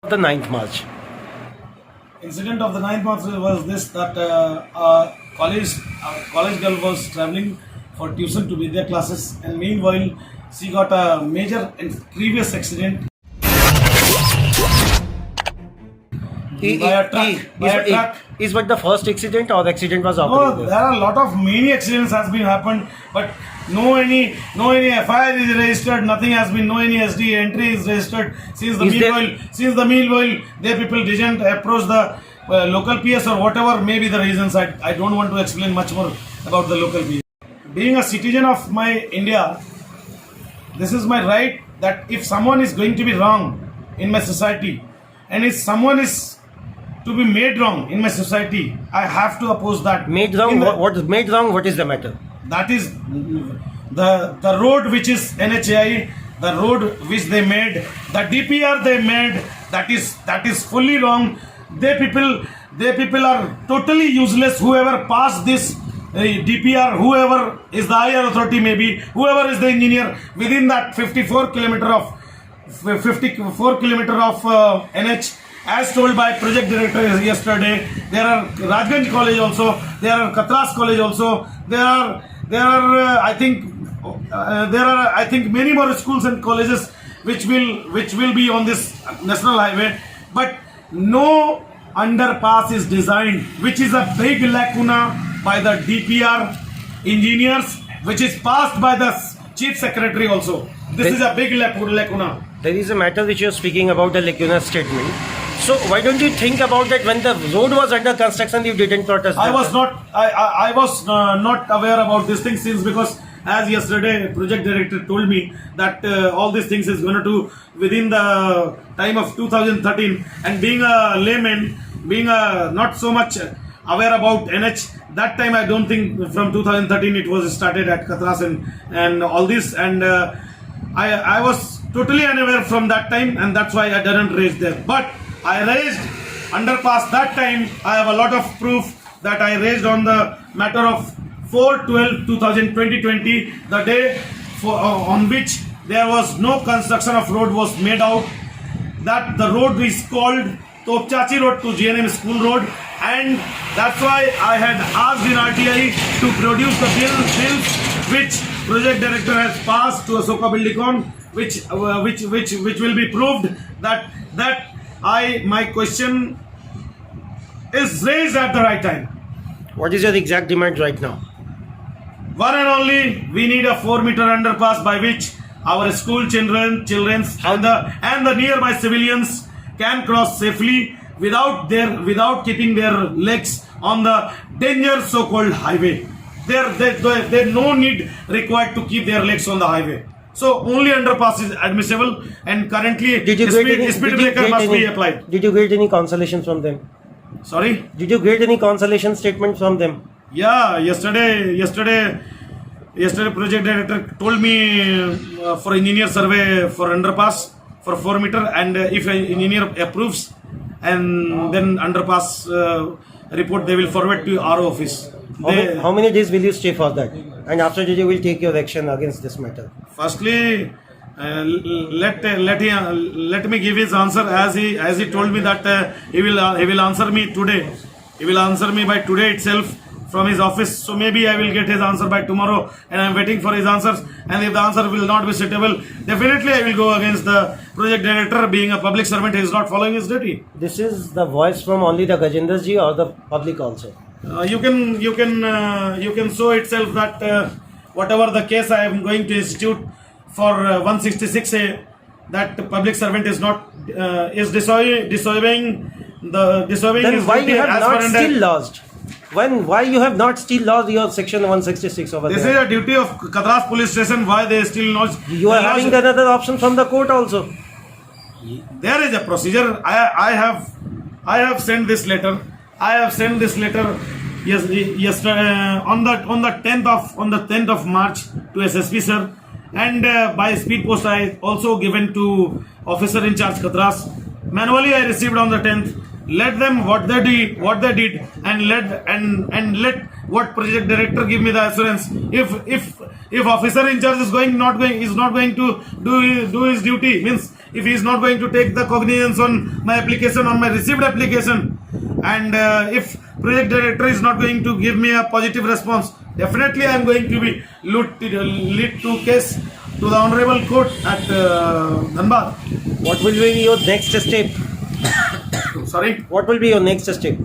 The 9th March. Incident of the 9th March was this, that college girl was traveling for tuition to Vidya classes, and meanwhile she got a major and previous accident by a truck. Is what the first accident or the accident was occurring? No, there are a lot of many accidents has been happened, but no any FIR is registered, nothing has been, no any SD entry is registered. Since the meanwhile, the people didn't approach the local PS or whatever may be the reasons. I don't want to explain much more about the local PS. Being a citizen of my India, this is my right that if someone is going to be wrong in my society, and if someone is to be made wrong in my society, I have to oppose that. Made wrong? What is made wrong? What is the matter? That is the road which is NHAI, the road which they made, the DPR they made, that is fully wrong. They people are totally useless. Whoever passed this DPR, whoever is the higher authority, maybe whoever is the engineer within that 54 kilometer of NH, as told by project director yesterday. There are Rajganj College also, there are Katras College also, there are I think many more schools and colleges which will be on this national highway, but no underpass is designed, which is a big lacuna by the DPR engineers, which is passed by the chief secretary also. This is a big lacuna. There is a matter which you are speaking about, the lacuna statement. So why don't you think about that when the road was under construction, you didn't protest? I was not aware about these things, since because as yesterday project director told me that all these things is going to do within the time of 2013, and being a layman, being not so much aware about NH, that time I don't think from 2013 it was started at Katras and all this, and I was totally unaware from that time, and that's why I didn't raise there. But I raised underpass that time. I have a lot of proof that I raised on the matter of 4/12/2020, the day on which there was no construction of road was made out. That the road is called Topchachi Road to GNM School Road, and that's why I had asked in RTI to produce the bills which project director has passed to Asoka Buildicon, which will be proved that my question is raised at the right time. What is your exact demand right now? One and only, we need a 4-meter underpass by which our school children and the nearby civilians can cross safely without keeping their legs on the dangerous so-called highway. There no need required to keep their legs on the highway. So only underpass is admissible, and currently speed breaker must be applied. Did you get any consolation from them? Sorry? Did you get any consolation statement from them? Yeah, yesterday project director told me for engineer survey for underpass for 4-meter, and if an engineer approves, and then underpass report they will forward to our office. How many days will you stay for that? And after that you will take your action against this matter? Firstly, let me give his answer, as he told me that he will answer me today. He will answer me by today itself from his office. So maybe I will get his answer by tomorrow, and I am waiting for his answers. And if the answer will not be suitable, definitely I will go against the project director. Being a public servant, he is not following his duty. This is the voice from only the Gajendra ji or the public also? You can show itself that whatever the case I am going to institute for 166A, that public servant is not is disobeying then his why duty you have as not per still lost? Why you have not still lost your section 166 over This there? is a duty of Katras police station. Why they still not? You are having another option from the court also. There is a procedure. I have sent this letter. Yes, on the 10th of March to SSP sir, and by speed post I also given to officer in charge Katras. Manually I received on the 10th. Let them what they did, and let what project director give me the assurance. If officer in charge is not going to do his duty, means if he is not going to take the cognizance on my application, on my received application, and if project director is not going to give me a positive response, definitely I am going to be lead to case to the honorable court at Dhanbad. What will be your next step? Sorry. What will be your next step?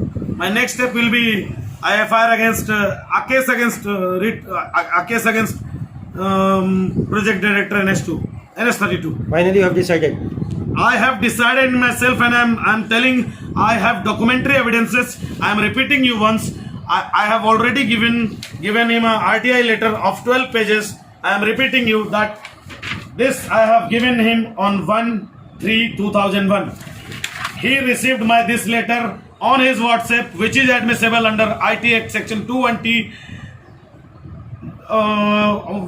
My next step will be IFR against a case against project director NS32. Finally, you have decided. I have decided myself, and I'm telling I have documentary evidences. I am repeating you once. I have already given him a RTI letter of 12 pages. I am repeating you that this I have given him on 1/3/2001. He received this letter on his WhatsApp, which is admissible under IT Act section 21T.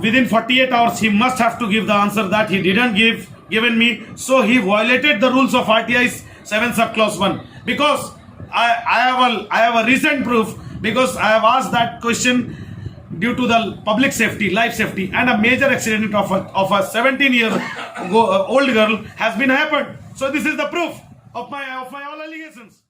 Within 48 hours, he must have to give the answer that he didn't given me. So he violated the rules of RTI 7 sub clause 1. Because I have a recent proof, because I have asked that question due to the public safety, life safety, and a major accident of a 17-year-old girl has been happened. So this is the proof of my all allegations.